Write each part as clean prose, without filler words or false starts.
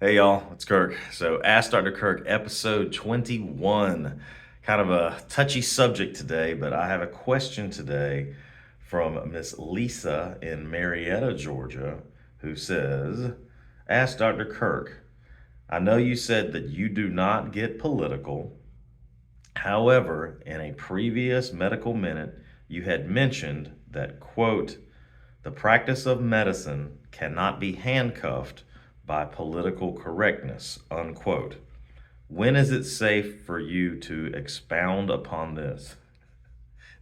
Hey y'all, it's Kirk. So Ask Dr. Kirk, episode 21. Kind of a touchy subject today, but I have a question today from Miss Lisa in Marietta, Georgia, who says, Ask Dr. Kirk, I know you said that you do not get political. However, in a previous medical minute, you had mentioned that, quote, the practice of medicine cannot be handcuffed by political correctness, unquote. When is it safe for you to expound upon this?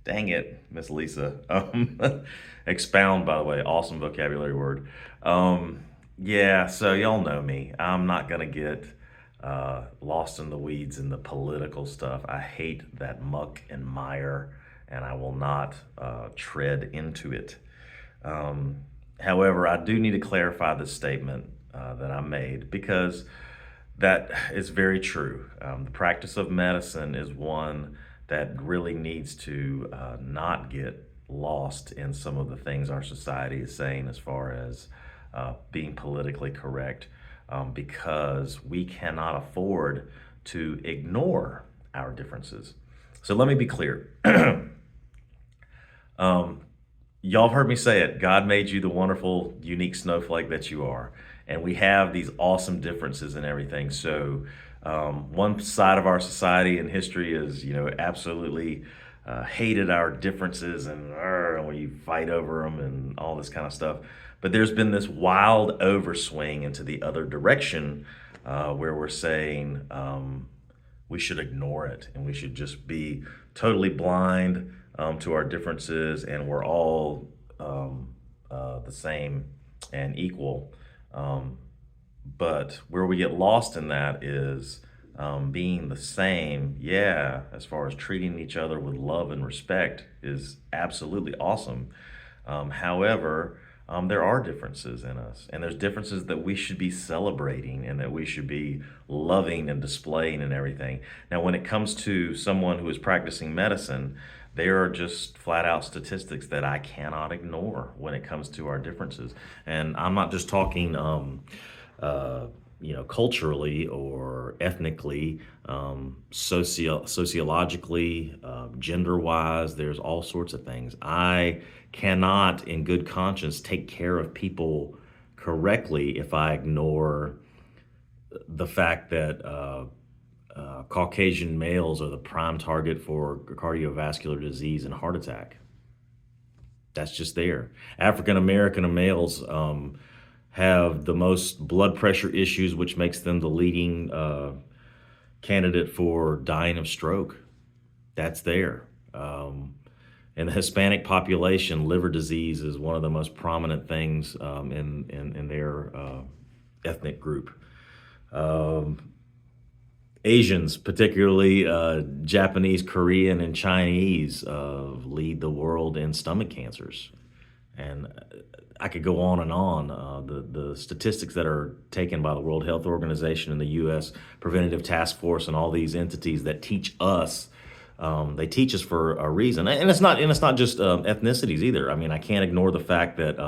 Dang it, Miss Lisa. Expound, by the way, awesome vocabulary word. Yeah, so y'all know me. I'm not going to get lost in the weeds in the political stuff. I hate that muck and mire, and I will not tread into it. Um, However, I do need to clarify the statement that I made because that is very true. The practice of medicine is one that really needs to not get lost in some of the things our society is saying as far as being politically correct, because we cannot afford to ignore our differences. So let me be clear. um, Y'all have heard me say it. God made you the wonderful, unique snowflake that you are. And we have these awesome differences in everything. So, one side of our society and history is, absolutely hated our differences and we fight over them and all this kind of stuff. But there's been this wild overswing into the other direction where we're saying we should ignore it and we should just be totally blind to our differences, and we're all the same and equal. Um, but where we get lost in that is being the same, yeah, as far as treating each other with love and respect is absolutely awesome. However, there are differences in us, and there's differences that we should be celebrating and that we should be loving and displaying and everything. Now, when it comes to someone who is practicing medicine, there are just flat out statistics that I cannot ignore when it comes to our differences. And I'm not just talking uh, culturally or ethnically, sociologically, gender wise. There's all sorts of things. I cannot, in good conscience, take care of people correctly if I ignore the fact that Caucasian males are the prime target for cardiovascular disease and heart attack. That's just there. African American males have the most blood pressure issues, which makes them the leading candidate for dying of stroke. That's there. In the Hispanic population, liver disease is one of the most prominent things in their ethnic group. Um, Asians, particularly Japanese, Korean, and Chinese, lead the world in stomach cancers. And I could go on and on. The statistics that are taken by the World Health Organization and the U.S. Preventative Task Force and all these entities that teach us, they teach us for a reason. And it's not just ethnicities either. I mean, I can't ignore the fact that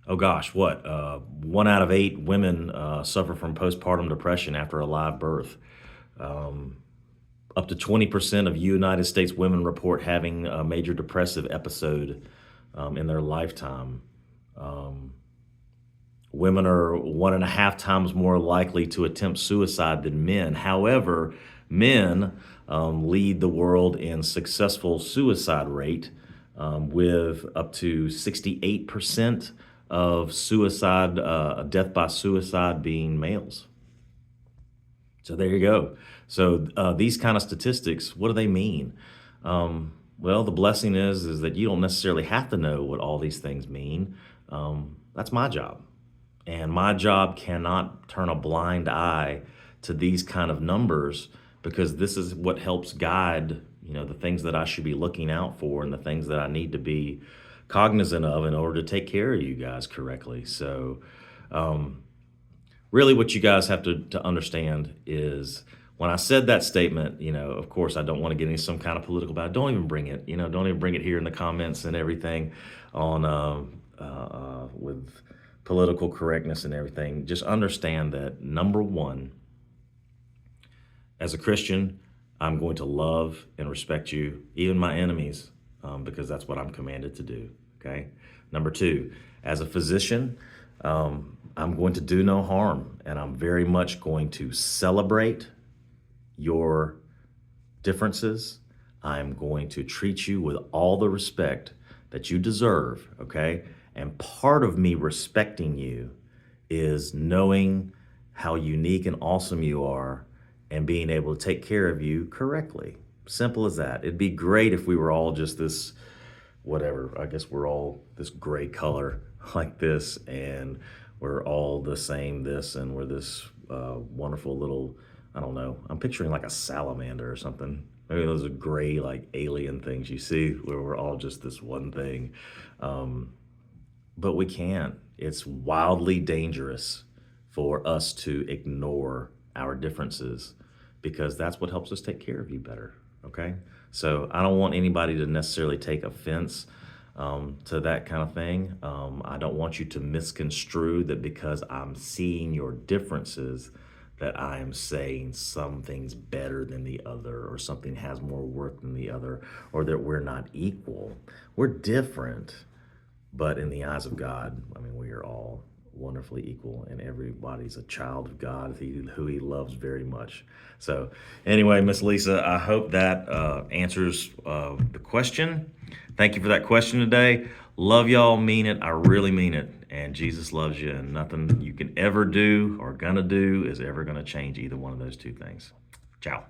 oh gosh, what? 1 out of 8 women suffer from postpartum depression after a live birth. Um, Up to 20% of United States women report having a major depressive episode in their lifetime. Um, Women are 1.5 times more likely to attempt suicide than men. However, men lead the world in successful suicide rate, with up to 68% of suicide, death by suicide being males. So there you go. So these kind of statistics, what do they mean? Well, the blessing is that you don't necessarily have to know what all these things mean. That's my job, and my job cannot turn a blind eye to these kind of numbers because this is what helps guide the things that I should be looking out for and the things that I need to be cognizant of in order to take care of you guys correctly. So um, really what you guys have to understand is when I said that statement, of course I don't want to get into some kind of political battle. Don't even bring it, don't even bring it here in the comments and everything on with political correctness and everything, just understand that, number one, as a Christian, I'm going to love and respect you, even my enemies, because that's what I'm commanded to do. Okay. Number two, as a physician, I'm going to do no harm, and I'm very much going to celebrate your differences. I'm going to treat you with all the respect that you deserve. Okay. And part of me respecting you is knowing how unique and awesome you are and being able to take care of you correctly. Simple as that. It'd be great if we were all just this, whatever, I guess we're all this gray color like this, and we're all the same this, and we're this wonderful little, I don't know, I'm picturing like a salamander or something. Maybe those are gray, like alien things you see where we're all just this one thing. But we can't. It's wildly dangerous for us to ignore our differences, because that's what helps us take care of you better. Okay. So I don't want anybody to necessarily take offense to that kind of thing. I don't want you to misconstrue that because I'm seeing your differences that I am saying something's better than the other, or something has more worth than the other, or that we're not equal. We're different, but in the eyes of God, I mean, we are all wonderfully equal, and everybody's a child of God who he loves very much. So anyway, Miss Lisa, I hope that answers the question. Thank you for that question today. Love y'all, mean it. I really mean it. And Jesus loves you, and nothing you can ever do or gonna do is ever gonna change either one of those two things. Ciao.